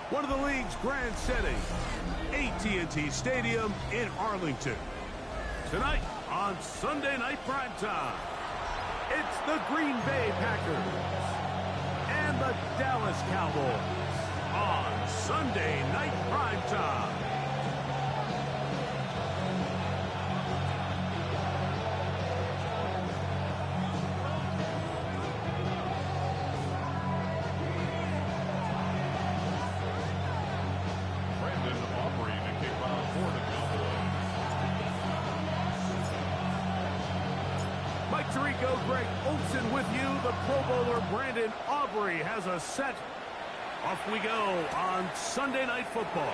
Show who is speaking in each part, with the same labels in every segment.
Speaker 1: one of the league's grand settings, AT&T Stadium in Arlington. Tonight on Sunday Night Primetime, it's the Green Bay Packers and the Dallas Cowboys on Sunday Night Primetime. Greg Olsen with you. The Pro Bowler Brandon Aubrey has a set. Off we go on Sunday Night Football.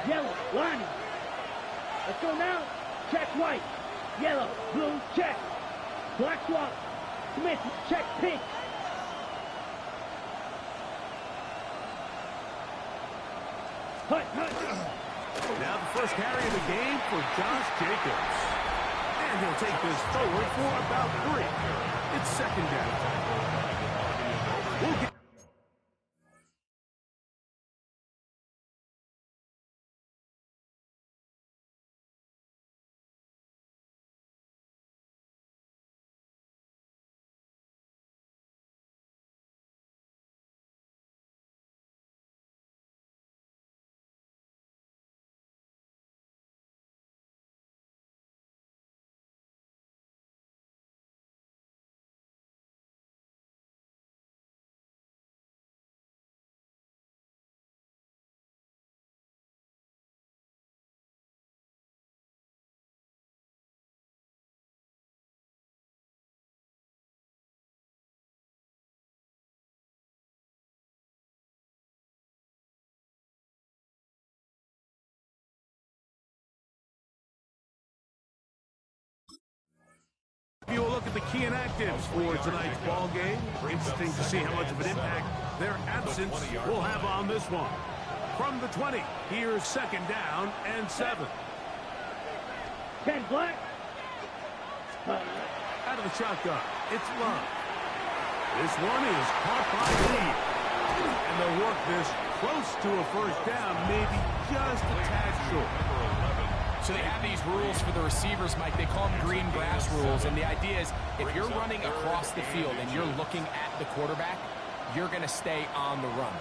Speaker 2: Yellow, line. Let's go now. Check white. Yellow, blue, check. Black swap. Smith, check pink.
Speaker 1: Now the first carry of the game for Josh Jacobs. And he'll take this forward for about 3. It's second down. We'll get you a look at the key inactives for tonight's ball game. Interesting to see how much of an impact their absence will have on this one. From the 20, here's second down and 7.
Speaker 2: 10 black.
Speaker 1: Out of the shotgun, it's Love. This one is caught by Lee. And they'll work this close to a first down, maybe just a tad short.
Speaker 3: So they have these rules for the receivers, Mike. They call them green grass rules. And the idea is if you're running across the field and you're looking at the quarterback, you're going to stay on the run.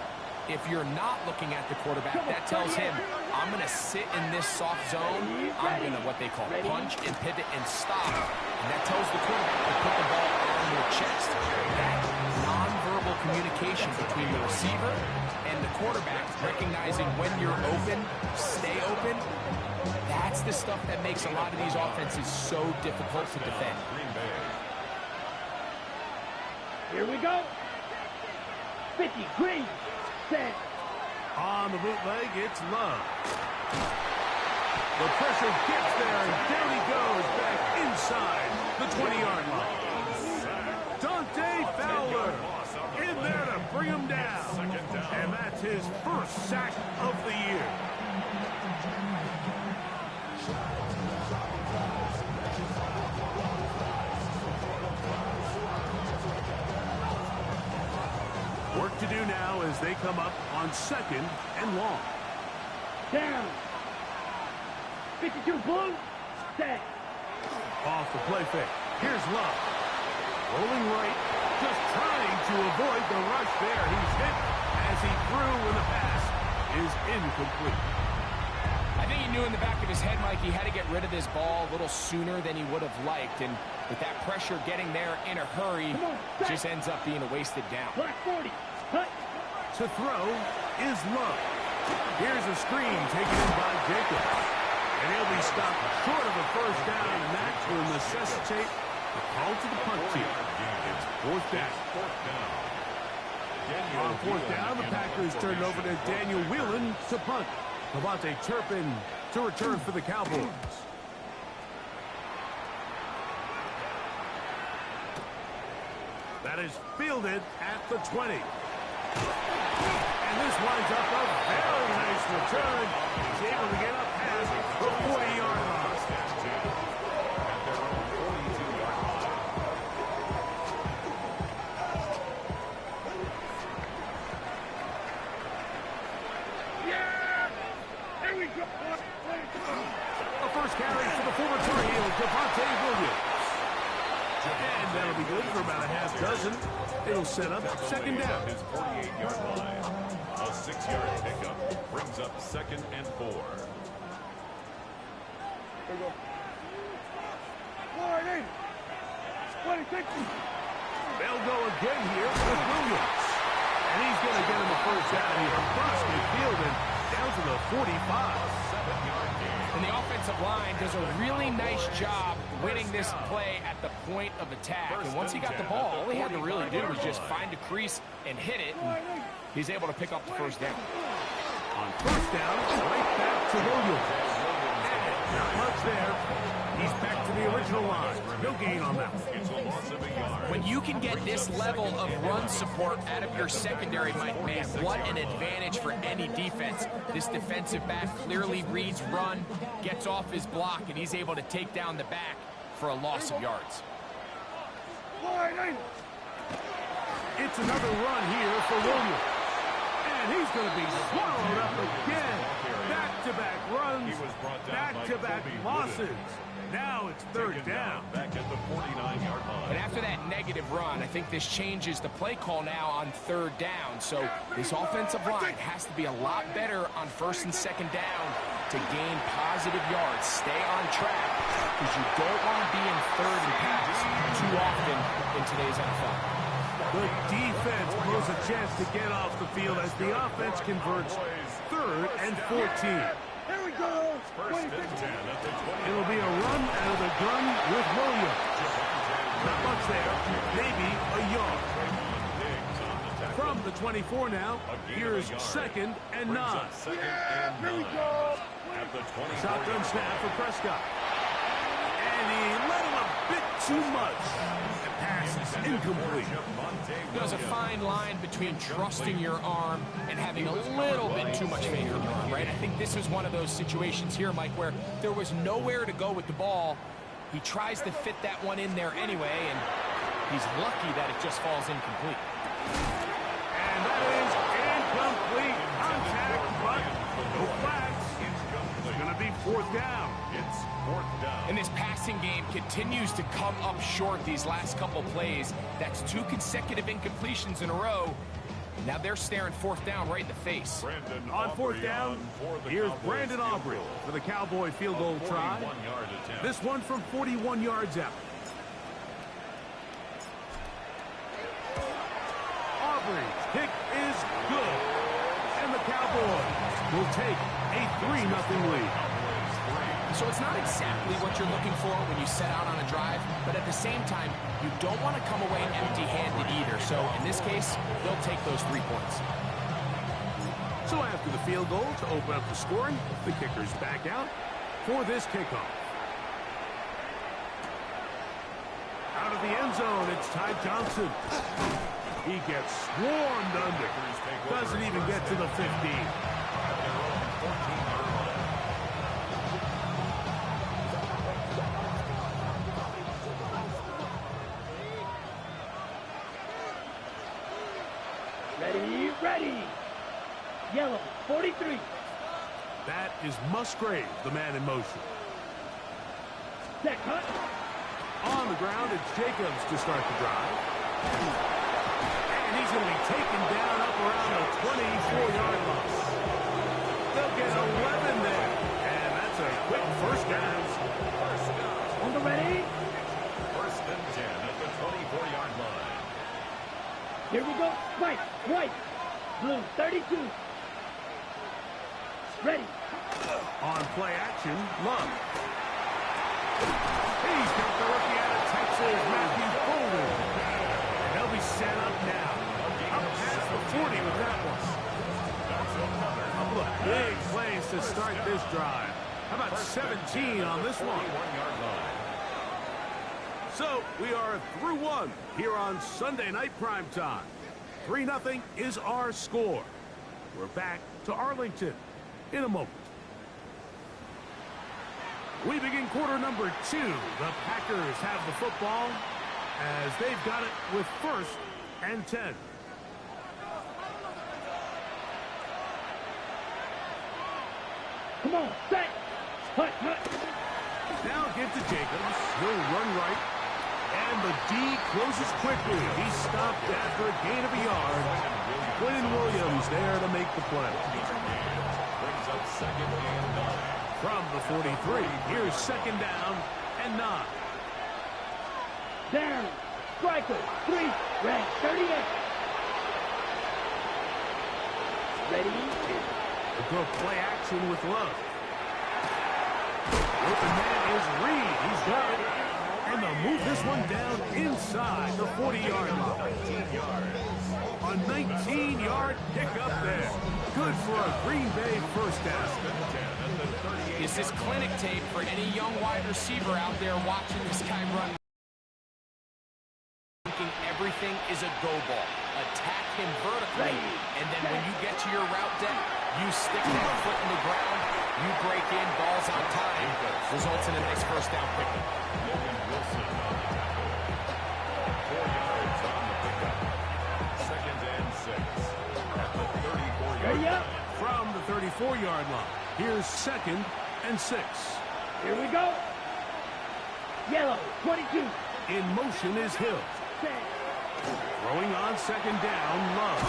Speaker 3: If you're not looking at the quarterback, that tells him, I'm going to sit in this soft zone. I'm going to, what they call, punch and pivot and stop. And that tells the quarterback to put the ball on your chest. That nonverbal communication between the receiver and the quarterback, recognizing when you're open, stay open, that's the stuff that makes a lot of these offenses so difficult to defend.
Speaker 2: Here we go. 50, green, set.
Speaker 1: On the bootleg, it's Love. The pressure gets there, and down he goes back inside the 20-yard line. Dante Fowler in there to bring him down. And that's his first sack of the year. Work to do now as they come up on second and long.
Speaker 2: Down. 52 blue, set.
Speaker 1: Off the play fake. Here's Love. Rolling right, just trying to avoid the rush there. He's hit as he threw when the pass is incomplete.
Speaker 3: I think he knew in the back of his head, Mike, he had to get rid of this ball a little sooner than he would have liked. And with that pressure getting there in a hurry, it just ends up being a wasted down.
Speaker 2: Black 40, cut.
Speaker 1: To throw is Love. Here's a screen taken in by Jacobs. And he'll be stopped short of a first down, and that will necessitate a call to the punt team. It's fourth down. On fourth down, the Packers turn it over to Daniel Whelan to punt. Devontae Turpin to return for the Cowboys. That is fielded at the 20. And this winds up a very nice return. He's able to get up past the 40-yard line. A first carry for the former Tar Heel, Williams. And that'll be good for about a half dozen. It'll set up second down.
Speaker 4: His 48-yard line. A 6-yard pickup brings up 2nd and 4.
Speaker 1: They'll go again here with Williams. And he's going to get him a first down here across midfield and down to the 45.
Speaker 3: And the offensive line does a really nice job winning this play at the point of attack. And once he got the ball, all he had to really do was just find a crease and hit it. And he's able to pick up the first down.
Speaker 1: On first down, right back to Williams. Not much there. He's back to the original line. No gain on that.
Speaker 4: It's a loss of a yard.
Speaker 3: When you can get this level of run support out of your secondary, man, what an advantage for any defense. This defensive back clearly reads run, gets off his block, and he's able to take down the back for a loss of yards.
Speaker 1: It's another run here for Williams. And he's going to be swallowed up again. Back-to-back runs, back-to-back losses. Now it's third down.
Speaker 4: Back at the 49-yard line.
Speaker 3: And after that negative run, I think this changes the play call now on third down. So this offensive line has to be a lot better on first and second down to gain positive yards. Stay on track because you don't want to be in third and pass too often in today's NFL.
Speaker 1: The defense blows a chance to get off the field as the offense converts third and 14.
Speaker 2: Here we go.
Speaker 4: First and 10 at the 20.
Speaker 1: It'll be a run out of the gun with Williams. Not much there, maybe a yard. From the 24 now, here's second and 9.
Speaker 4: Second and 9. At the 20.
Speaker 1: Shotgun snap for Prescott. And he let him a bit too much. The pass is incomplete.
Speaker 3: There's a fine line between trusting your arm and having a little bit too much faith in your arm, right? I think this is one of those situations here, Mike, where there was nowhere to go with the ball. He tries to fit that one in there anyway, and he's lucky that it just falls incomplete.
Speaker 1: And that is incomplete. Contact, but no flags. It's going to be fourth down.
Speaker 4: It's fourth down.
Speaker 3: And this passing game continues to come up short these last couple plays. That's 2 consecutive incompletions in a row. Now they're staring fourth down right in the face.
Speaker 1: On fourth down, here's Brandon Aubrey for the Cowboy field goal try. This one from 41 yards out. Aubrey's kick is good. And the Cowboys will take a 3-0 lead.
Speaker 3: So it's not exactly what you're looking for when you set out on a drive, but at the same time, you don't want to come away empty-handed either. So in this case, they'll take those 3 points.
Speaker 1: So after the field goal to open up the scoring, the kicker's back out for this kickoff. Out of the end zone, it's Ty Johnson. He gets swarmed under. Doesn't even get to the 15.
Speaker 2: Ready. Yellow, 43.
Speaker 1: That is Musgrave, the man in motion.
Speaker 2: Set cut.
Speaker 1: On the ground, it's Jacobs to start the drive. And he's going to be taken down up around the 24-yard line. They'll get 11 there. And that's a quick first down.
Speaker 2: On the ready.
Speaker 4: First and 10 at the 24-yard line.
Speaker 2: Here we go. Right, white, blue, 32. Ready.
Speaker 1: On play action, Love. He's got the rookie out of Texas, Matthew Bolden. And they'll be set up now. Up past the 40 with that one. A couple of big plays to start this drive. How about 17 on this one? So we are through one here on Sunday Night Primetime. 3-0 is our score. We're back to Arlington in a moment. We begin quarter number 2. The Packers have the football as they've got it with 1st and 10.
Speaker 2: Come on, set. Hut, hut.
Speaker 1: Now give to Jacobs. He'll run right. And the D closes quickly. He's stopped after a gain of a yard. Quinn Williams there to make the play.
Speaker 4: Brings up 2nd and 9.
Speaker 1: From the 43, here's 2nd down and 9.
Speaker 2: Down. Striker. 3. Red. 38. Ready.
Speaker 1: We'll go play action with Love. Open man is Reed. He's got it. And they'll move this one down inside the 40-yard line.
Speaker 4: 19 yards.
Speaker 1: A 19-yard pickup there. Good for a Green Bay first down.
Speaker 3: This is clinic tape for any young wide receiver out there watching this guy run. Thinking everything is a go ball. Attack him vertically, and then when you get to your route depth, you stick that foot in the ground, you break in, balls on time, results in a nice first down pickup.
Speaker 4: Logan Wilson on the tackle. 4 yards on the pickup. 2nd and 6. At the 34-yard line.
Speaker 1: From the 34-yard line, here's 2nd and 6.
Speaker 2: Here we go. Yellow. 22.
Speaker 1: In motion is Hill.
Speaker 2: Set.
Speaker 1: Throwing on 2nd down, Love.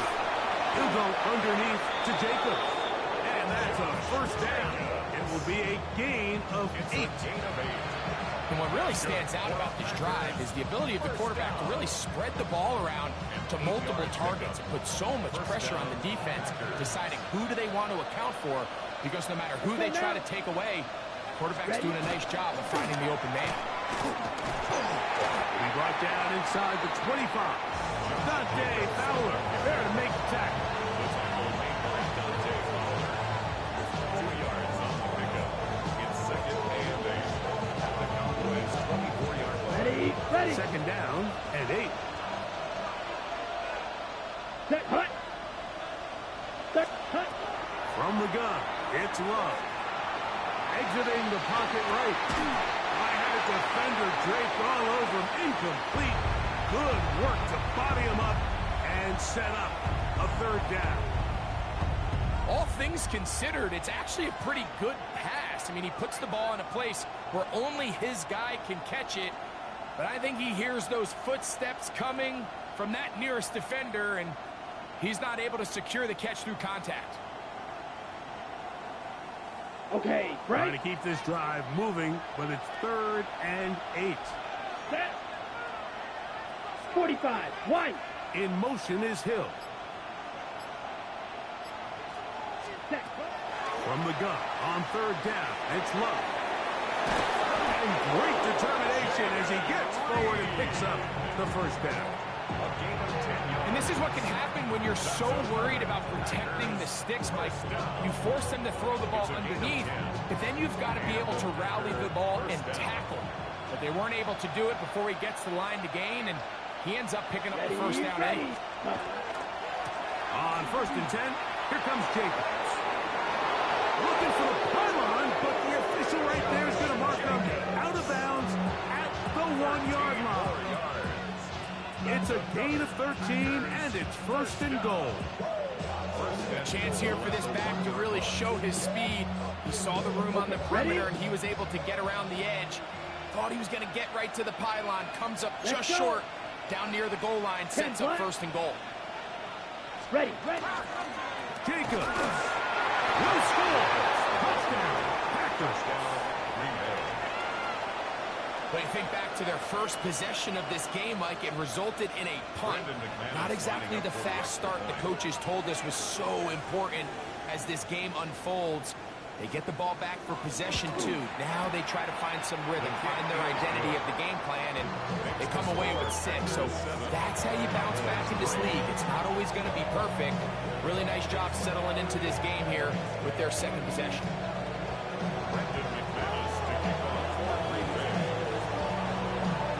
Speaker 1: He'll go underneath to Jacobs. And that's a first down. It will be a gain of 8.
Speaker 3: And what really stands out about this drive is the ability of the quarterback to really spread the ball around to multiple targets and put so much pressure on the defense, deciding who do they want to account for, because no matter who they try to take away, the quarterback's doing a nice job of finding the open man.
Speaker 1: He brought down inside the 25. Dante Fowler there to make the tackle.
Speaker 4: 2 yards on the pickup. It's 2nd and 8. At the Cowboys' 24-yard line.
Speaker 2: Ready. Ready.
Speaker 1: 2nd down and 8.
Speaker 2: Set. Hut. Set. Hut.
Speaker 1: From the gun, it's Love. Exiting the pocket right. I had a defender draped all over him. Incomplete. Good work to body him up and set up a 3rd down.
Speaker 3: All things considered, it's actually a pretty good pass. I mean, he puts the ball in a place where only his guy can catch it. But I think he hears those footsteps coming from that nearest defender, and he's not able to secure the catch through contact.
Speaker 2: Okay,
Speaker 1: Trying
Speaker 2: right.
Speaker 1: to keep this drive moving, but it's 3rd and 8.
Speaker 2: Set. 45. White.
Speaker 1: In motion is Hill.
Speaker 2: Set.
Speaker 1: From the gun on 3rd down, it's Love. And great determination as he gets forward and picks up the first down.
Speaker 3: And this is what can happen when you're so worried about protecting the sticks, Mike. You force them to throw the ball underneath, but then you've got to be able to rally the ball and tackle. But they weren't able to do it before he gets the line to gain, and he ends up picking up the first down.
Speaker 1: On 1st and 10, here comes Jacobs. Looking for the pylon, but the official right there is going to mark him out of bounds at the 1-yard line. It's a gain of 13, and it's 1st and goal.
Speaker 3: A chance here for this back to really show his speed. He saw the room on the perimeter, and he was able to get around the edge. Thought he was going to get right to the pylon. Comes up just short. Down near the goal line, sets up 1st and goal.
Speaker 2: Ready. Ready.
Speaker 1: Jacobs. No score. Touchdown. Packers.
Speaker 3: But you think back to their first possession of this game, Mike, it resulted in a punt. Not exactly the fast start the coaches told us was so important as this game unfolds. They get the ball back for possession 2. Now they try to find some rhythm, find their identity of the game plan, and they come away with 6. So that's how you bounce back in this league. It's not always going to be perfect. Really nice job settling into this game here with their 2nd possession.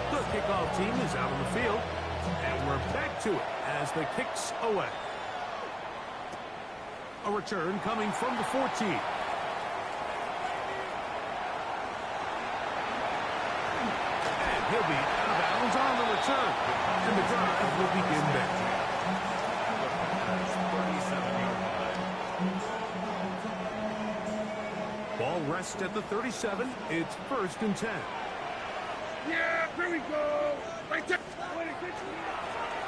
Speaker 1: The kickoff team is out on the field, and we're back to it as the kick's away. A A return coming from the 14. And he'll be out of bounds on the return. And the drive will begin there. 37-yard line. Ball rests at the 37. It's 1st and 10.
Speaker 2: Yeah, here we go. Right there.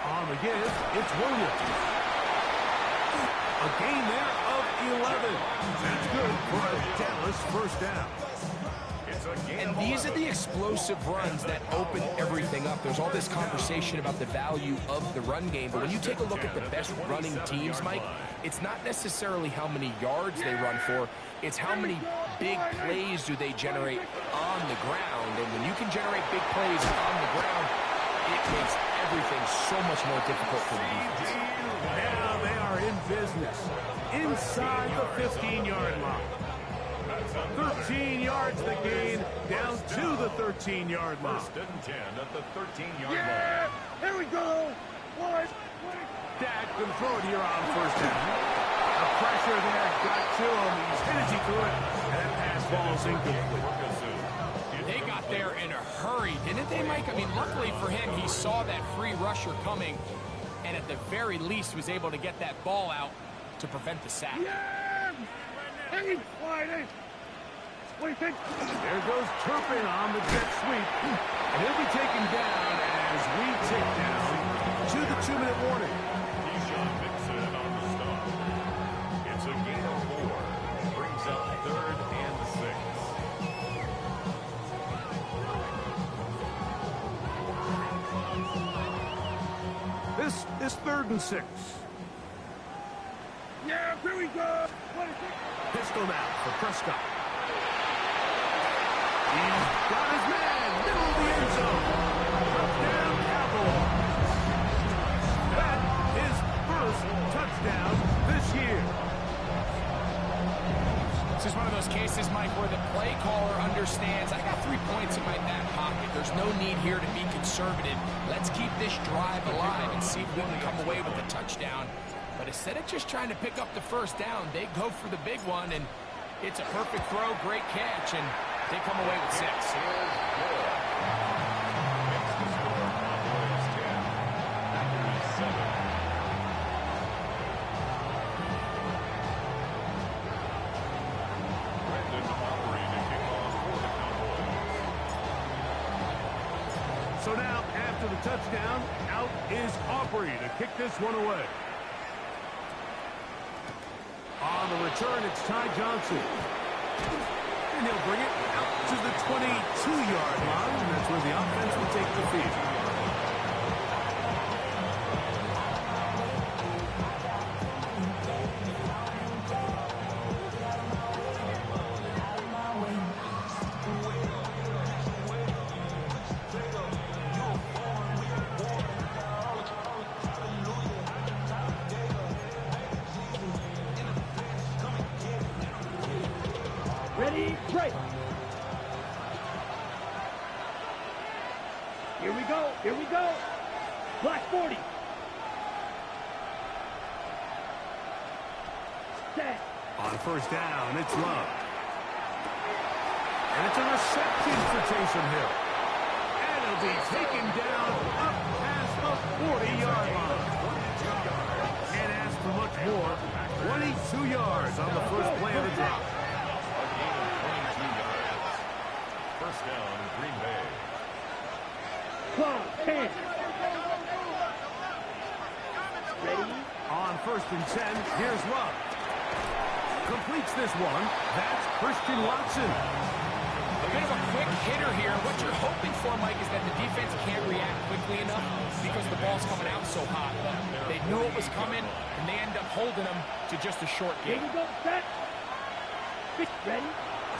Speaker 1: On the give, it's Williams. A gain there of 11. That's good for a Dallas first down.
Speaker 3: And these are the explosive runs that open everything up. There's all this conversation about the value of the run game, but when you take a look at the best running teams, Mike, it's not necessarily how many yards they run for, it's how many big plays do they generate on the ground. And when you can generate big plays on the ground, it makes everything so much more difficult for the defense.
Speaker 1: Now they are in business inside the 15-yard line. 13 yards the gain, down to the 13-yard line.
Speaker 4: 1st and 10 at the 13-yard
Speaker 2: Yeah, here we go.
Speaker 1: Dak can throw it here on 1st down. The pressure there got to him. He's hit as he could, and that pass ball's incomplete.
Speaker 3: They got there in a hurry, didn't they, Mike? I mean, luckily for him, he saw that free rusher coming, and at the very least was able to get that ball out to prevent the sack.
Speaker 2: Yeah! Hey, Friday! What do you think?
Speaker 1: There goes Turpin on the jet sweep, and he'll be taken down as we tick down to the 2-minute warning.
Speaker 4: Mixon on the stop. It's a gain of 4. Brings up 3rd and 6.
Speaker 1: This 3rd and 6.
Speaker 2: Yeah, here we go. What is it?
Speaker 1: Pistol now for Prescott. He's got his man, middle of the end zone. Touchdown, Cowboys. That is first touchdown this year.
Speaker 3: This is one of those cases, Mike, where the play caller understands, I got 3 points in my back pocket. There's no need here to be conservative. Let's keep this drive alive and see if we can come away with a touchdown. But instead of just trying to pick up the 1st down, they go for the big one, and it's a perfect throw, great catch, and they come away with 6.
Speaker 1: So now, after the touchdown, out is Aubrey to kick this one away. On the return, it's Ty Johnson. And he'll bring it out to the 22-yard line, and that's where the offense will take the field.
Speaker 2: Ready, break. Here we go. Here we go. Black 40. Set.
Speaker 1: On 1st down, it's Love. And it's a reception for Taysom Hill. And it'll be taken down up past the 40-yard line. Can't ask for much more. 22 yards on the first play of the drive.
Speaker 4: First down, Green Bay.
Speaker 2: 12, 10. Ready?
Speaker 1: On 1st and 10, here's Love. Completes this one. That's Christian Watson.
Speaker 3: A bit of a quick hitter here. What you're hoping for, Mike, is that the defense can't react quickly enough because the ball's coming out so hot. But they knew it was coming, and they end up holding them to just a short
Speaker 2: Here
Speaker 3: game.
Speaker 2: we go. Set. Ready?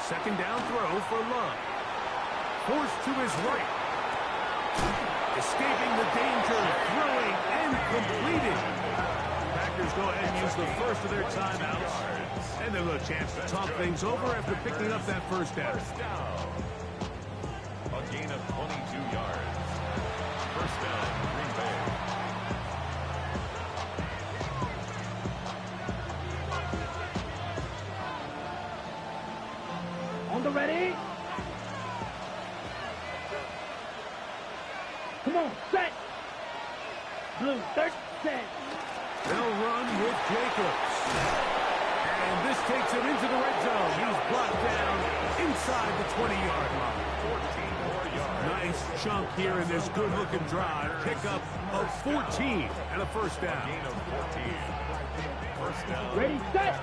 Speaker 1: Second down throw for Love. Forced to his right. Escaping the danger, throwing, and completed. Packers go ahead and use the first of their timeouts. And they'll have a chance to talk things over after picking up that 1st down.
Speaker 4: A gain of 22 yards. First down, Green Bay.
Speaker 2: On the ready. Come on, set. Blue, third set.
Speaker 1: They'll run with Jacobs. And this takes him into the red zone. He's brought down inside the 20-yard line.
Speaker 4: 14 more yards.
Speaker 1: Nice chunk here in this good-looking drive. Pickup of 14 and a first down.
Speaker 4: Gain of 14. First down.
Speaker 2: Ready, set.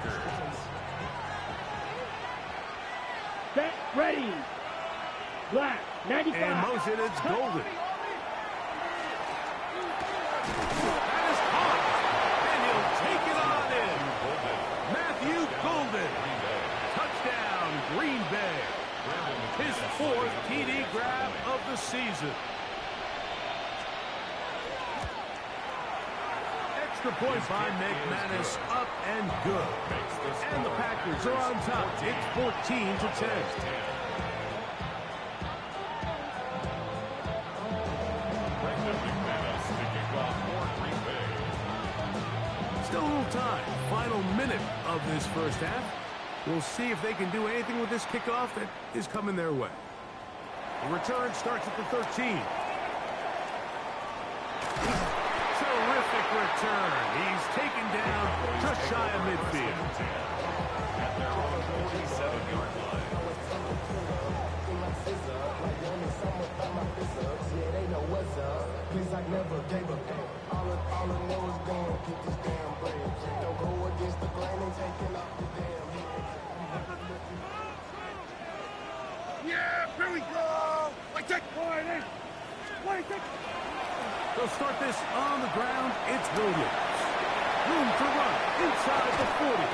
Speaker 2: Set, ready. Black, 95.
Speaker 1: And motion, it's Golden. That is caught. And he'll take it on in. Matthew Golden. Touchdown, Green Bay. His fourth TD grab of the season. Extra point by McManus, up and good. And the Packers are on top. It's 14-10. Still a little time. Final minute of this first half. We'll see if they can do anything with this kickoff that is coming their way. The return starts at the 13. Terrific return. He's taken down just shy of midfield.
Speaker 4: At their own 47-yard line.
Speaker 1: Yeah, here we go. They'll start this on the ground. It's Williams. Room to run inside the 40.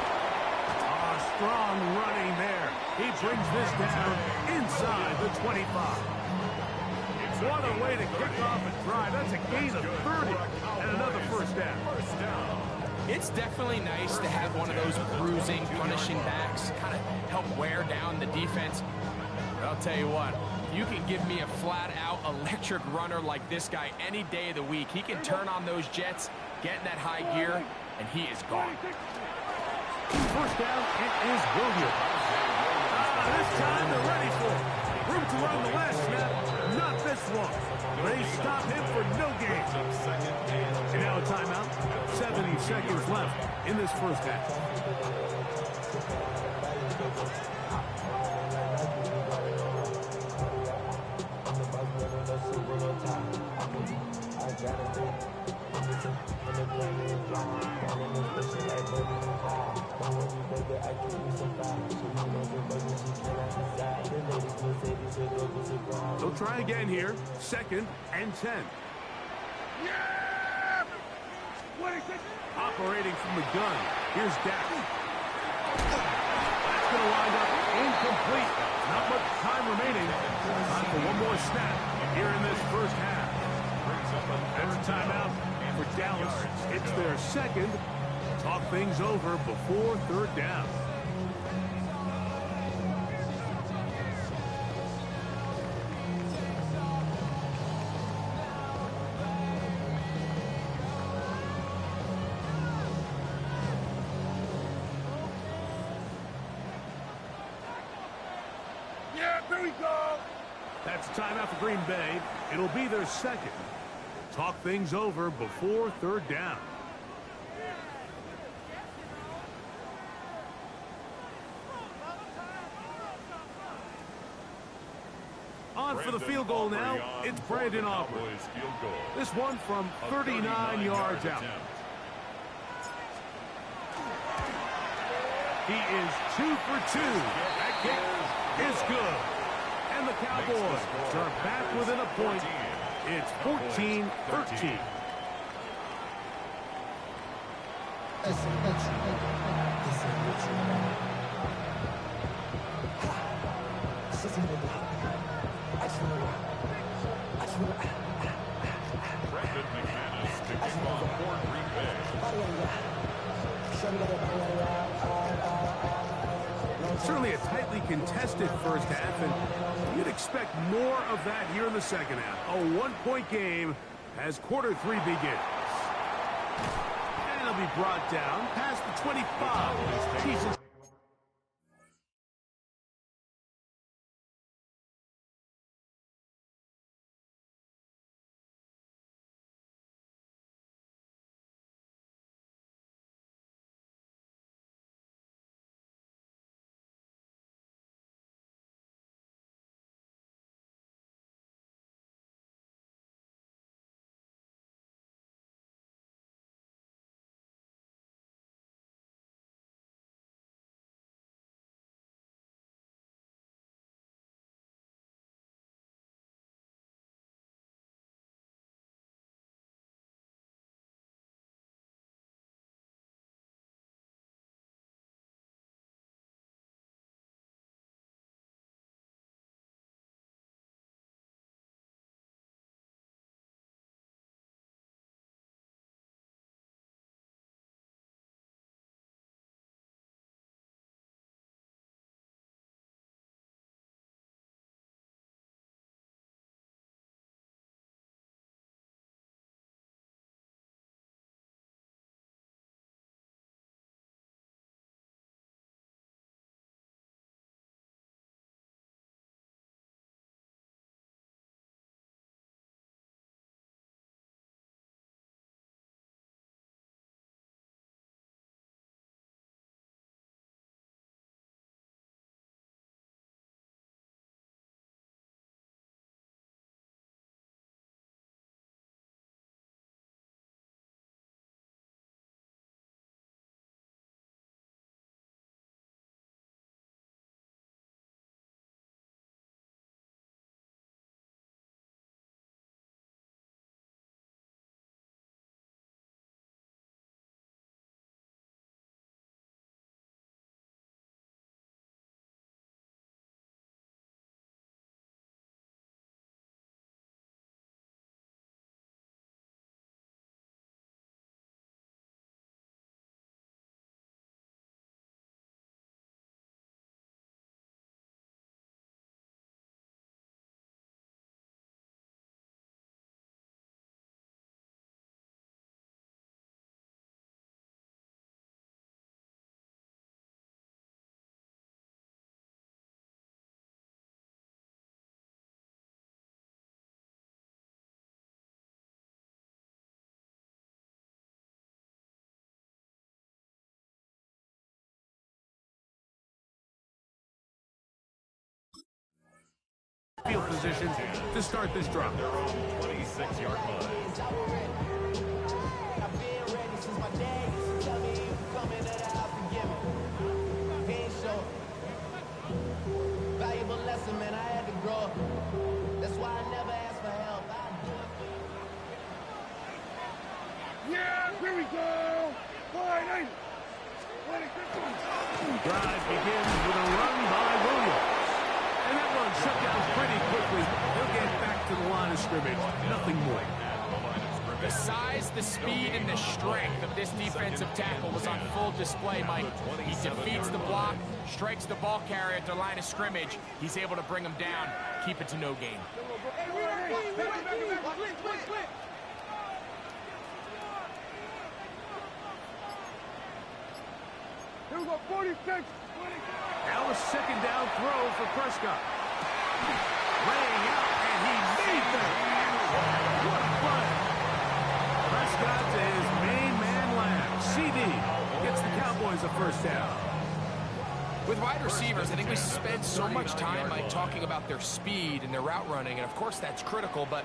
Speaker 1: Strong running there. He brings this down inside the 25. What a way to kick off a drive. That's a gain of 30 and another first down.
Speaker 3: It's definitely nice to have one of those bruising, punishing backs, kind of help wear down the defense. But I'll tell you what, you can give me a flat-out electric runner like this guy any day of the week. He can turn on those jets, get in that high gear, and he is gone.
Speaker 1: First down, it is Williams. This time they're ready for it. Room to run the last snap, not this one. They stop him for no gain. And now a timeout. 70 seconds left in this first half. They'll try again here. 2nd and 10.
Speaker 2: Yeah!
Speaker 1: Operating from the gun. Here's Dak. That's going to wind up incomplete. Not much time remaining. Time for one more snap here in this first half. That's a timeout for Dallas. It's their second. Talk things over before third down.
Speaker 2: Here we go.
Speaker 1: That's a timeout for Green Bay. It'll be their second. Talk things over before third down. On for the field goal now. It's Brandon Aubrey. This one from 39 yards out. He is 2 for 2. That kick is good. And the Cowboys are back within a point. It's 14-13.
Speaker 4: Brandon McManus to kick off for Green Bay.
Speaker 1: Certainly a tightly contested first half, and you'd expect more of that here in the second half. A one-point game as quarter 3 begins. And it'll be brought down past the 25. field position to start this drive.
Speaker 4: Their own 26-yard line.
Speaker 5: Valuable lesson, man. I had to grow up. That's why I never asked for help.
Speaker 2: Yeah, here we go. Boy,
Speaker 1: Drive begins with a run by Williams. And that one shut down pretty quickly. He'll get back to the line of scrimmage. Nothing more.
Speaker 3: The size, the speed, and the strength of this defensive tackle was on full display, Mike. He defeats the block, strikes the ball carrier at the line of scrimmage. He's able to bring him down, keep it to no gain.
Speaker 2: Here we go, 46.
Speaker 1: Now a second down throw for Prescott. Laying out, and he made that. What a play. Prescott to his main man Lamb. CD gets the Cowboys a first down.
Speaker 3: With wide receivers, I think we spend so much time by talking about their speed and their route running, and of course that's critical, but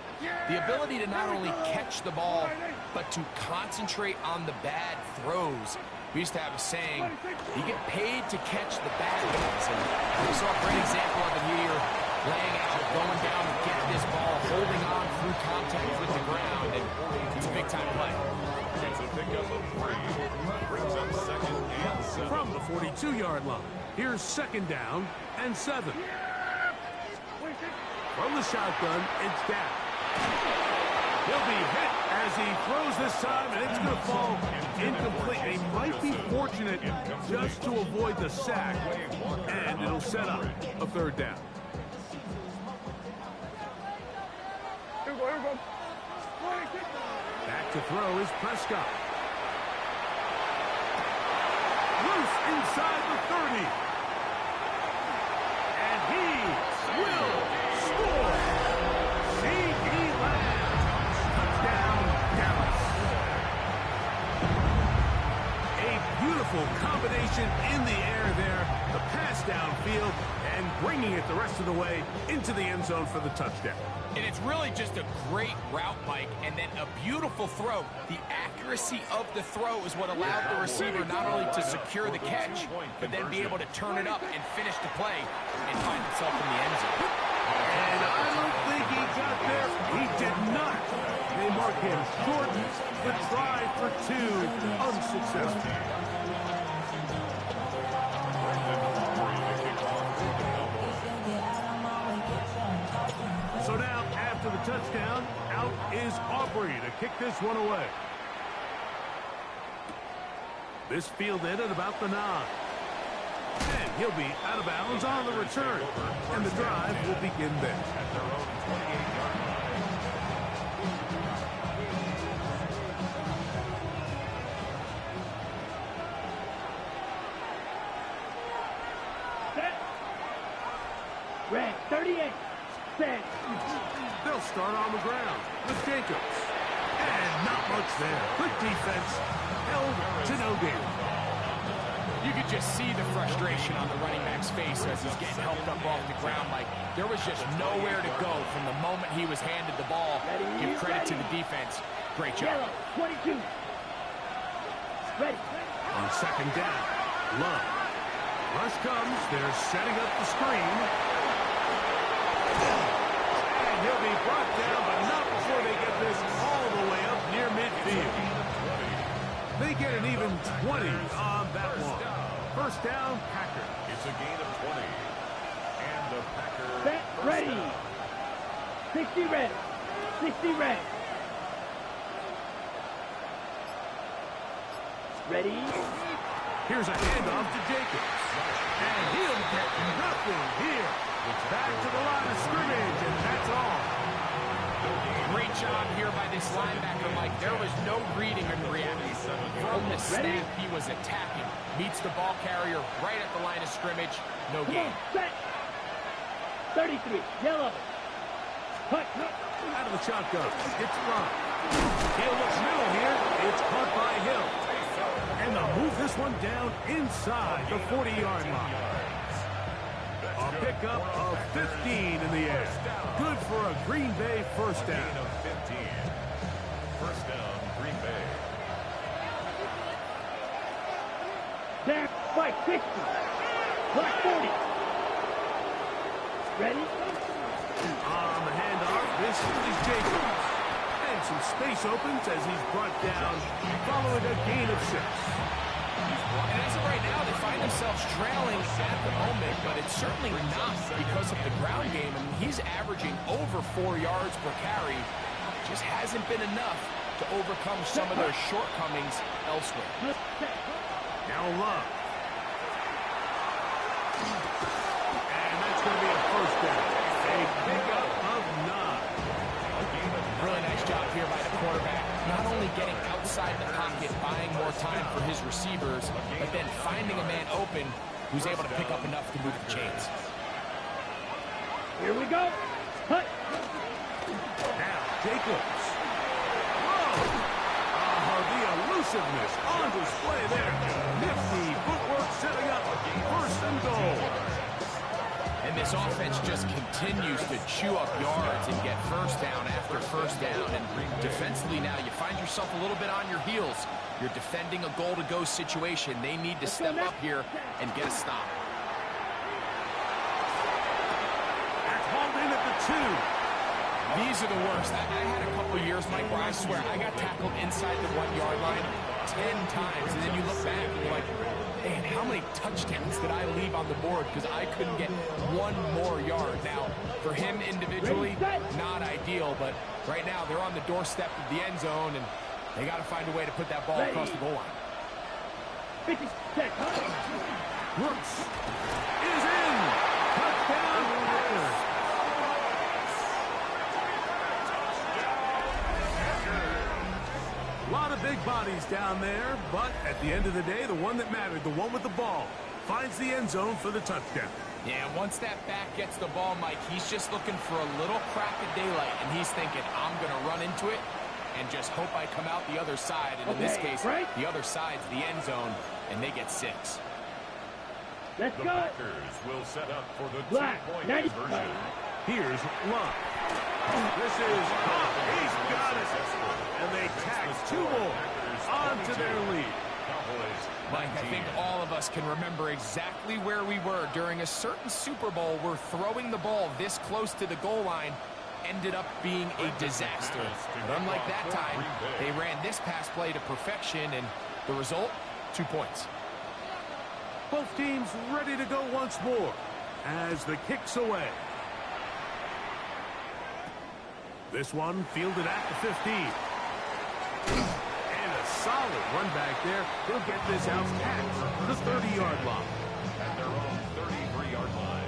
Speaker 3: the ability to not only catch the ball, but to concentrate on the bad throws. We used to have a saying, you get paid to catch the bad ones, and we saw a great example of it here, laying out, going down to get this ball, holding on through contact with the ground, and it's a big-time play.
Speaker 4: It's a pickup of 3. Brings up second and 7.
Speaker 1: From the 42-yard line, here's second down and 7. From the shotgun, it's down. He'll be hit as he throws this time, and it's going to fall incomplete. They might be fortunate just to avoid the sack, and it'll set up a third down.
Speaker 2: Here we go.
Speaker 1: Back to throw is Prescott. Loose inside the 30. And he will score. C.D. Lamb. Touchdown, Dallas. A beautiful combination in the air there. The pass downfield and bringing it the rest of the way into the end zone for the touchdown.
Speaker 3: And it's really just a great route, Mike, and then a beautiful throw. The accuracy of the throw is what allowed the receiver not only to secure the catch, but then be able to turn it up and finish the play and find himself in the end zone.
Speaker 1: And I don't think he got there. He did not. They mark him short. The try for 2 unsuccessful. So now, after the touchdown, out is Aubrey to kick this one away. This fielded at about the 9. And he'll be out of bounds on the return. And the drive will begin there.
Speaker 4: At their own 28-yard line.
Speaker 2: Set. Red, 38. Set.
Speaker 1: They'll start on the ground with Jacobs. And not much there. Good defense. Held to no gain.
Speaker 3: You could just see the frustration on the running back's face as he's getting helped up off the ground. Like, there was just nowhere to go from the moment he was handed the ball. Give credit to the defense. Great job.
Speaker 2: Yellow, 22. Ready.
Speaker 1: On second down, Love. Rush comes. They're setting up the screen. And he'll be brought down, but not before they get this all the way up near midfield. They get an even 20 on that one. First down, Packer.
Speaker 4: It's a gain of 20. And the Packers.
Speaker 2: Set. Ready. 60 red. 60 red. Ready.
Speaker 1: Here's a handoff to Jacobs. And he'll get nothing here. Back to the line of scrimmage, and that's all.
Speaker 3: Great job here by this linebacker, Mike. There was no reading and reacting. From the snap, he was attacking. Meets the ball carrier right at the line of scrimmage. No
Speaker 2: Come
Speaker 3: gain.
Speaker 2: on. Set. 33. Yellow. Cut.
Speaker 1: Out of the shotgun. It's Ron. He'll look middle here. It's caught by Hill. And they'll move this one down inside the 40-yard line. A pickup of 15 in the air. Good for a Green Bay first down.
Speaker 4: Gain of 15. First down, Green Bay.
Speaker 2: Back, Mike 60. Black 40. Ready?
Speaker 1: On the handoff, this is Jacobs. And some space opens as he's brought down following a gain of 6.
Speaker 3: And as of right now, they find themselves trailing at the moment, but it's certainly not because of the ground game. I mean, he's averaging over 4 yards per carry. Just hasn't been enough to overcome some of their shortcomings elsewhere.
Speaker 1: Now Love. And that's going to be a first down. A pickup of 9.
Speaker 3: Really nice job here by the quarterback. Not only getting outside the pocket, buying more time for his receivers, but then finding a man open who's able to pick up enough to move the chains.
Speaker 2: Here we go. Hut.
Speaker 1: Now Jacobs. The elusiveness on display there. Nifty footwork setting up first and goal.
Speaker 3: And this offense just continues to chew up yards and get first down after first down. And defensively now, you find yourself a little bit on your heels. You're defending a goal-to-go situation. They need to step up here and get a stop.
Speaker 1: That's hauled in at the 2.
Speaker 3: These are the worst. I had a couple years, Mike, where I swear I got tackled inside the 1-yard line 10 times. And then you look back and you're like, man, how many touchdowns did I leave on the board because I couldn't get one more yard? Now, for him individually, not ideal, but right now they're on the doorstep of the end zone, and they got to find a way to put that ball across the goal line.
Speaker 2: 50 seconds.
Speaker 1: Brooks is in. Touchdown, Packers. A lot of big bodies down there, but at the end of the day, the one that mattered, the one with the ball, finds the end zone for the touchdown.
Speaker 3: Yeah, once that back gets the ball, Mike, he's just looking for a little crack of daylight, and he's thinking, I'm going to run into it and just hope I come out the other side. And in this case, the other side's the end zone, and they get 6.
Speaker 2: Let's
Speaker 4: The
Speaker 2: go.
Speaker 4: Packers will set up for the
Speaker 2: Black,
Speaker 4: two-point
Speaker 2: 95.
Speaker 4: conversion.
Speaker 1: Here's Love. This is he's got it. And they tag 2 more onto their lead.
Speaker 3: Mike, I think all of us can remember exactly where we were during a certain Super Bowl where throwing the ball this close to the goal line ended up being a disaster. But unlike that time, they ran this pass play to perfection, and the result, 2 points.
Speaker 1: Both teams ready to go once more as the kick's away. This one fielded at the 15. And a solid run back there. He'll get this out past the 30-yard line.
Speaker 4: At their own 33-yard line.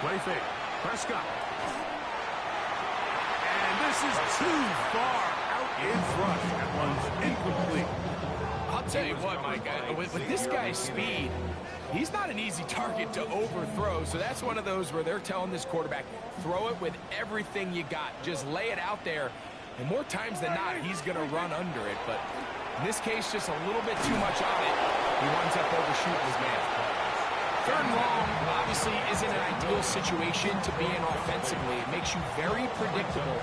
Speaker 1: Play fake. Prescott. And this is too far out in front. That one's incomplete.
Speaker 3: I'll tell you what, Mike, with this guy's speed, he's not an easy target to overthrow. So that's one of those where they're telling this quarterback, throw it with everything you got. Just lay it out there. And more times than not, he's going to run under it. But in this case, just a little bit too much on it. He winds up overshooting his man. 3rd and long obviously isn't an ideal situation to be in offensively. It makes you very predictable,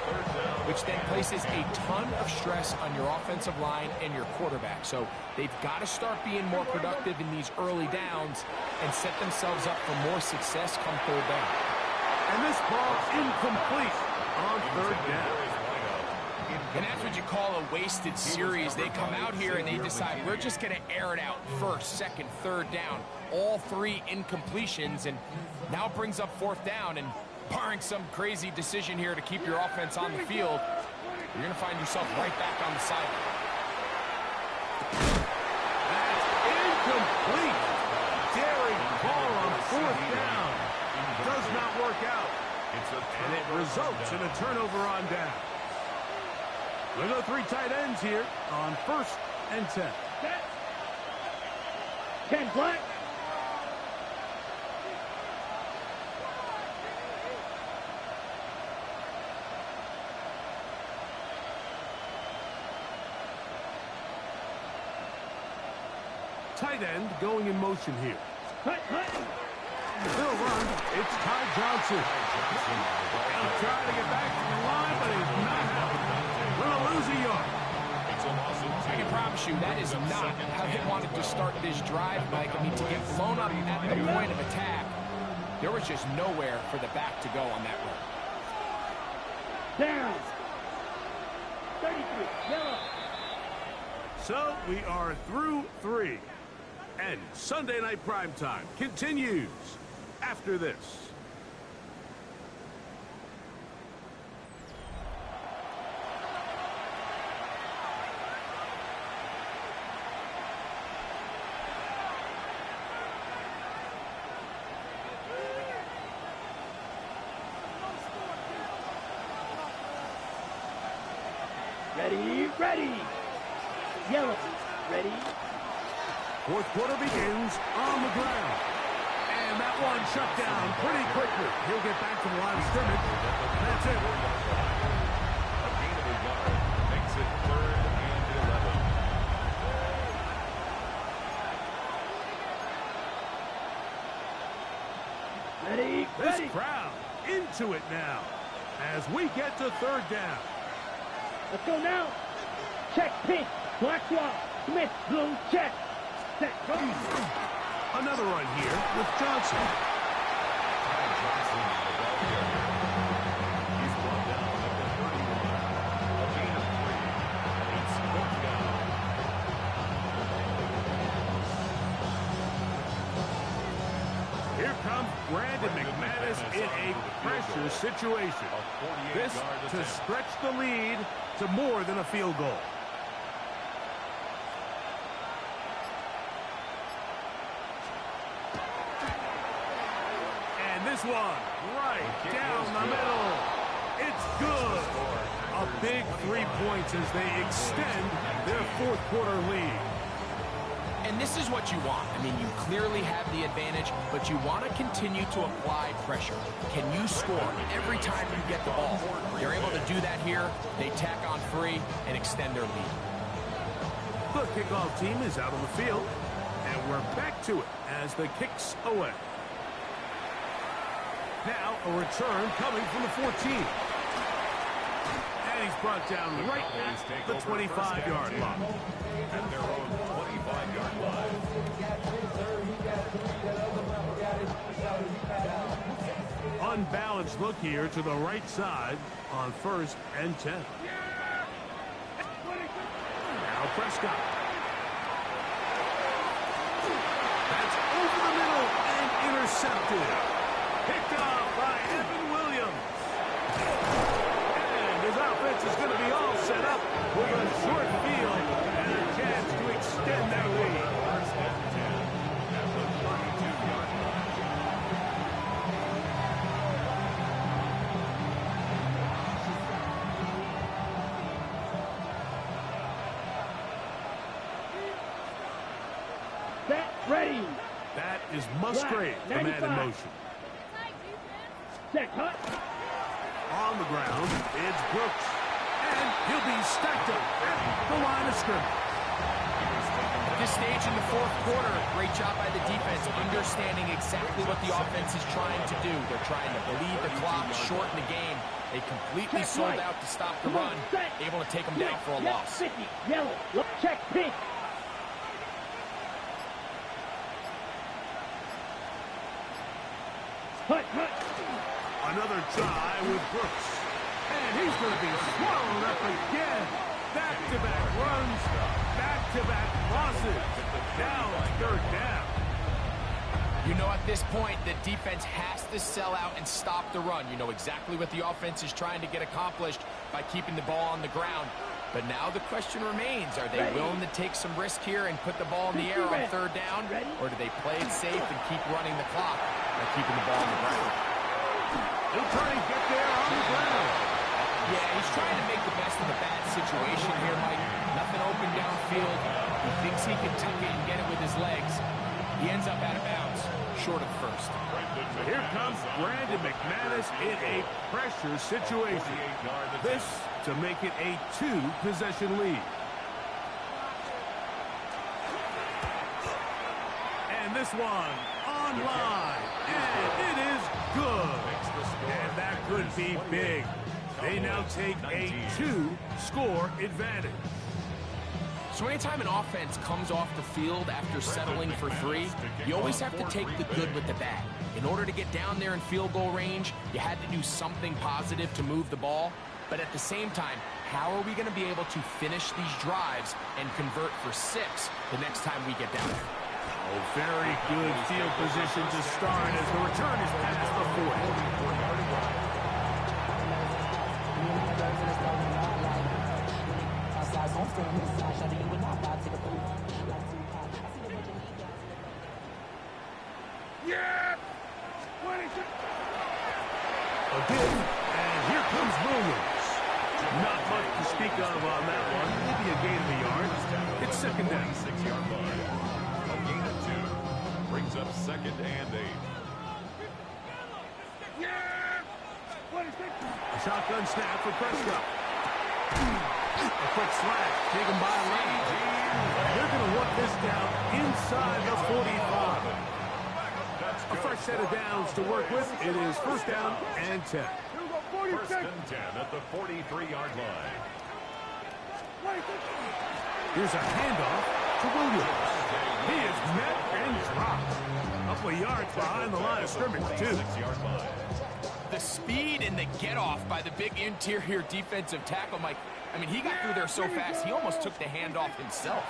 Speaker 3: which then places a ton of stress on your offensive line and your quarterback. So they've got to start being more productive in these early downs and set themselves up for more success come 3rd down.
Speaker 1: And this ball incomplete on 3rd down.
Speaker 3: And that's what you call a wasted series. They come out here and they decide we're just going to air it out 1st, 2nd, 3rd down. All 3 incompletions, and now it brings up 4th down. And barring some crazy decision here to keep your offense on the field, you're going to find yourself right back on the sideline.
Speaker 1: That's incomplete. Daring call on 4th down. Does not work out. And it results in a turnover on down. We'll go 3 tight ends here on 1st and 10.
Speaker 2: 10 black.
Speaker 1: tight end going in motion here.
Speaker 2: Hut, hut.
Speaker 1: They'll run. It's Ty Johnson. He'll try to get back to the line, but he's not happening. Will lose a yard.
Speaker 3: I can promise you that is not how they wanted to start this drive, Mike. I mean, to get blown up at the point of attack, there was just nowhere for the back to go on that run.
Speaker 2: Down. 33. Yellow.
Speaker 1: So we are through 3. And Sunday Night Primetime continues after this.
Speaker 2: Ready, ready. Yellow. Ready.
Speaker 1: Fourth quarter begins on the ground. And that one shut down pretty quickly. He'll get back to the line of scrimmage. That's it.
Speaker 4: A gain of a yard makes it 3rd and 11.
Speaker 2: Ready,
Speaker 1: This
Speaker 2: ready.
Speaker 1: crowd into it now as we get to 3rd down.
Speaker 2: Let's go now. Check, pink. Black swap. Smith, blue, check. Set, go.
Speaker 1: Another run here with Johnson.
Speaker 4: Ty Johnson, the ball carrier. He's brought down at the 31. A gain of 3. It's 4th down.
Speaker 1: Here comes Brandon McManus in a pressure situation. This to stretch the lead to more than a field goal. And this one right down the middle. It's good. A big 3 points as they extend their 4th quarter lead.
Speaker 3: And this is what you want. I mean, you clearly have the advantage, but you want to continue to apply pressure. Can you score every time you get the ball? They're able to do that here. They tack on free and extend their lead.
Speaker 1: The kickoff team is out on the field, and we're back to it as the kicks away. Now a return coming from the 14. And he's brought down right at the 25-yard line.
Speaker 4: At their own 25-yard line.
Speaker 1: Unbalanced look here to the right side on 1st and 10. Now Prescott. That's over the middle and intercepted. Picked off by Evan Williams. And his offense is going to be all set up with a short field and a chance to extend their lead.
Speaker 4: 1st and 10 at the 32-yard line.
Speaker 2: Set, ready.
Speaker 1: That is Musgrave, the man in motion.
Speaker 2: Set, hut.
Speaker 1: On the ground, it's Brooks. And he'll be stacked up at the line of scrimmage.
Speaker 3: At this stage in the 4th quarter, great job by the defense, understanding exactly what the offense is trying to do. They're trying to bleed the clock, shorten the game. They completely sold out to stop the run, able to take them down for a loss.
Speaker 2: 50, yellow, check, pink. Hut, hut.
Speaker 1: Another try with Brooks. And he's going to be swallowed up again. Back-to-back runs, back-to-back losses. Now it's 3rd down.
Speaker 3: You know, at this point, the defense has to sell out and stop the run. You know exactly what the offense is trying to get accomplished by keeping the ball on the ground. But now the question remains, are they willing to take some risk here and put the ball in the air on 3rd down? Or do they play it safe and keep running the clock by keeping the ball on the ground?
Speaker 1: He'll try to get there on the ground.
Speaker 3: Yeah, he's trying to make the best of the bad situation here, Mike. Nothing open downfield. He thinks he can tuck it and get it with his legs. He ends up out of bounds, short of 1st.
Speaker 1: Here comes Brandon McManus in a pressure situation. This to make it a 2-possession lead. this one online, and it is good. And that could be big. They now take a 2-score advantage.
Speaker 3: So anytime an offense comes off the field after settling for 3, you always have to take the good with the bad. In order to get down there in field goal range, you had to do something positive to move the ball. But at the same time, how are we going to be able to finish these drives and convert for 6 the next time we get down there?
Speaker 1: Oh, very good field position to start as the return is past the 40.
Speaker 2: Yeah!
Speaker 1: Again, and here comes Williams. Not much to speak of on that one. Maybe a gain of a yard. It's second down.
Speaker 4: 6-yard line. A gain of 2. Brings up second and 8.
Speaker 1: A shotgun snap for Prescott. A quick slash taken by Lane. They're going to work this down inside the 45. A fresh set of downs to work with. It is first down and 10.
Speaker 4: First and 10 at the 43-yard line.
Speaker 1: Here's a handoff to Williams. He is met and dropped. A couple of yards behind the line of scrimmage, too.
Speaker 4: 6-yard line.
Speaker 3: The speed and the get-off by the big interior defensive tackle, Mike. I mean, he got through there so fast, he almost took the handoff himself.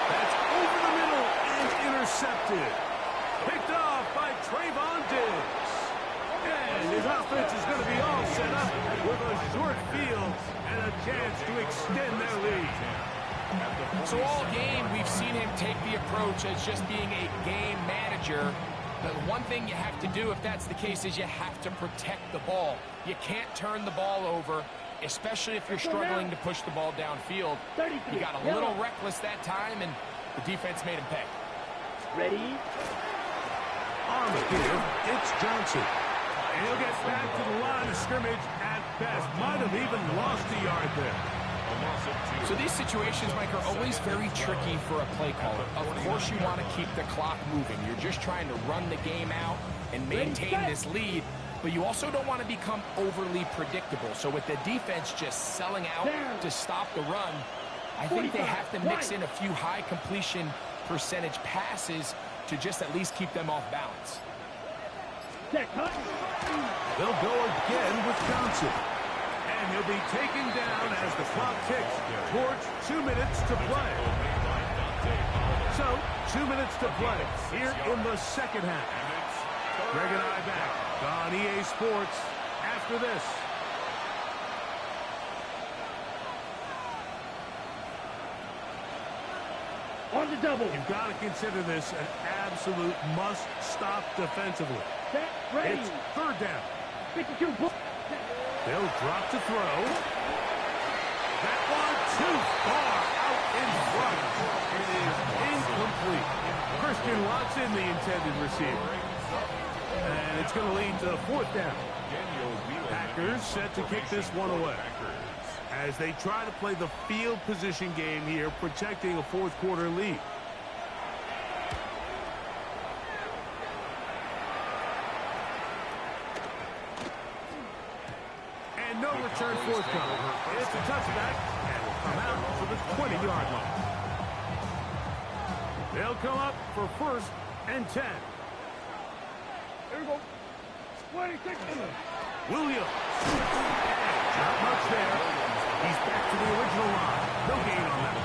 Speaker 1: That's over the middle and intercepted. Picked off by Trayvon Diggs. And his offense is going to be all set up with a short field and a chance to extend their lead.
Speaker 3: So all game, we've seen him take the approach as just being a game manager. But one thing you have to do if that's the case is you have to protect the ball. You can't turn the ball over, especially if you're struggling to push the ball downfield. He got a little reckless that time, and the defense made him pay.
Speaker 2: Ready?
Speaker 1: On the field, it's Johnson. And he'll get back to the line of scrimmage at best. Might have even lost a yard there.
Speaker 3: So these situations, Mike, are always very tricky for a play caller. Of course you want to keep the clock moving. You're just trying to run the game out and maintain this lead, but you also don't want to become overly predictable. So with the defense just selling out to stop the run, I think they have to mix in a few high completion percentage passes to just at least keep them off balance.
Speaker 1: They'll go again with Johnson. And he'll be taken down as the clock ticks towards 2 minutes to play. So, 2 minutes to play here in the second half. Greg and I back on EA Sports after this.
Speaker 2: On the double.
Speaker 1: You've got to consider this an absolute must-stop defensively.
Speaker 2: Set, ready.
Speaker 1: It's third down.
Speaker 2: 52 points.
Speaker 1: They'll drop to throw. That one too far out in front. It is incomplete. Christian Watson, the intended receiver. And it's going to lead to fourth down. Packers set to kick this one away as they try to play the field position game here, protecting a fourth quarter lead. And no return forthcoming. It's a touchback, and will come out for the 20-yard line. They'll come up for first and 10.
Speaker 2: Here we go. 26.
Speaker 1: Williams. Not much there. He's back to the original line. No gain on that.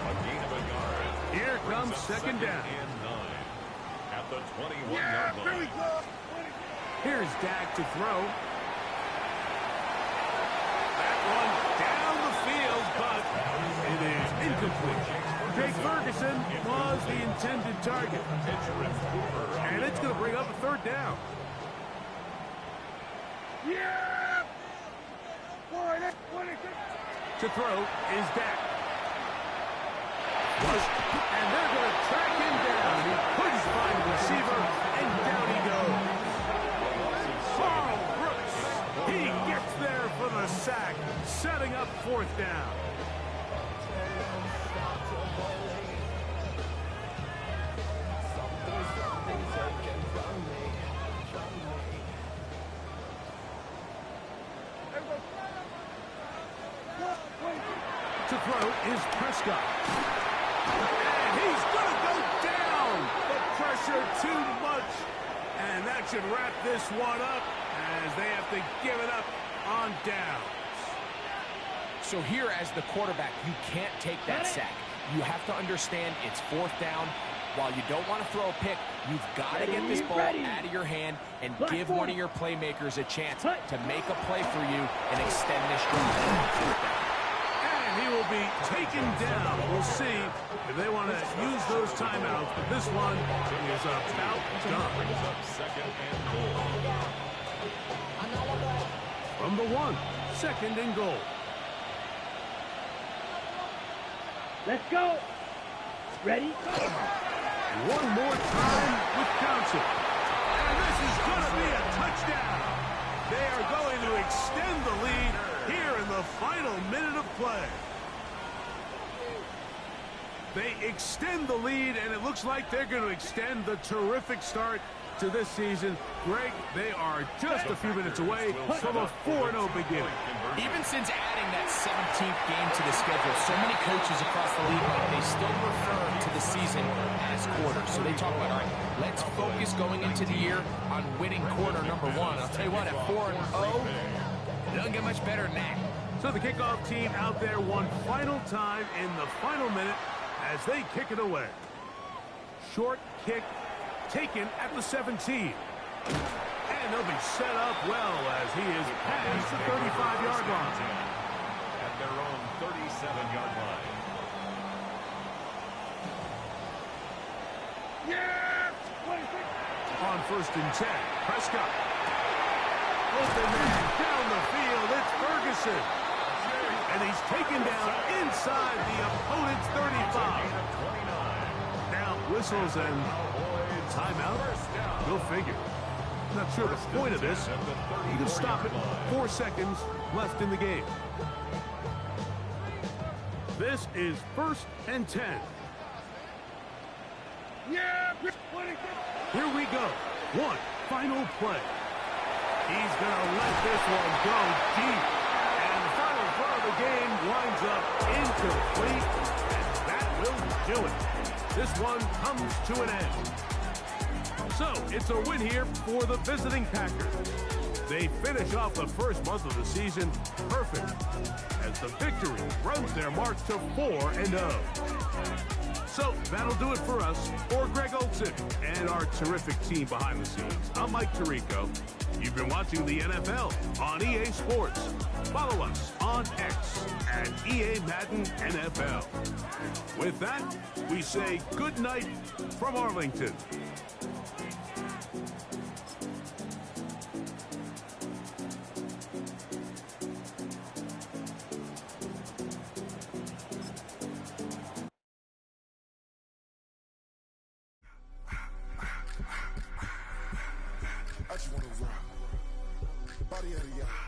Speaker 4: A gain of a yard.
Speaker 1: Here comes second down.
Speaker 4: And 9 at the 21-yard line.
Speaker 1: Here's Dak to throw. That one down the field, but it is incomplete. Jake Ferguson was the intended target. And it's going to bring up a third down.
Speaker 2: Yeah!
Speaker 1: To throw is Dak. And they're going to track him down. He couldn't find the receiver, and down he goes. Carl Brooks. He gets there for the sack, setting up fourth down. throw is Prescott. And he's going to go down. The pressure too much. And that should wrap this one up as they have to give it up on downs.
Speaker 3: So here as the quarterback, you can't take that sack. You have to understand it's 4th down. While you don't want to throw a pick, you've got to get this ball out of your hand and give one of your playmakers a chance to make a play for you and extend this drive.
Speaker 1: And he will be taken down. We'll see if they want to use those timeouts, but this one is about done.
Speaker 4: Second and goal.
Speaker 1: From the 1, 2nd and goal.
Speaker 2: Let's go. Ready?
Speaker 1: One more time with Johnson. And this is going to be a touchdown. They are going to extend the lead here in the final minute of play. They extend the lead, and it looks like they're going to extend the terrific start to this season. Greg, they are just a few minutes away from a 4-0 beginning.
Speaker 3: Even since adding that 17th game to the schedule, so many coaches across the league, they still refer to the season as quarters. So they talk about, all right, let's focus going into the year on winning quarter number 1. I'll tell you what, at 4-0, it doesn't get much better than that.
Speaker 1: So the kickoff team out there one final time in the final minute as they kick it away. Short kick taken at the 17. And they'll be set up well as he is past the 35-yard line.
Speaker 4: At their own 37-yard line.
Speaker 1: On 1st and 10, Prescott. Open man down the field, it's Ferguson. And he's taken down inside the opponent's 35. Now whistles and timeout. Go figure. Not sure the point of this. You can stop it. 4 seconds left in the game. This is 1st and 10. Here we go. One final play. He's going to let this one go deep. And the final throw of the game winds up incomplete. And that will do it. This one comes to an end. So, it's a win here for the visiting Packers. They finish off the first month of the season perfect as the victory runs their march to 4-0. So, that'll do it for us. For Greg Olson and our terrific team behind the scenes, I'm Mike Tirico. You've been watching the NFL on EA Sports. Follow us on X at EA Madden NFL. With that, we say good night from Arlington.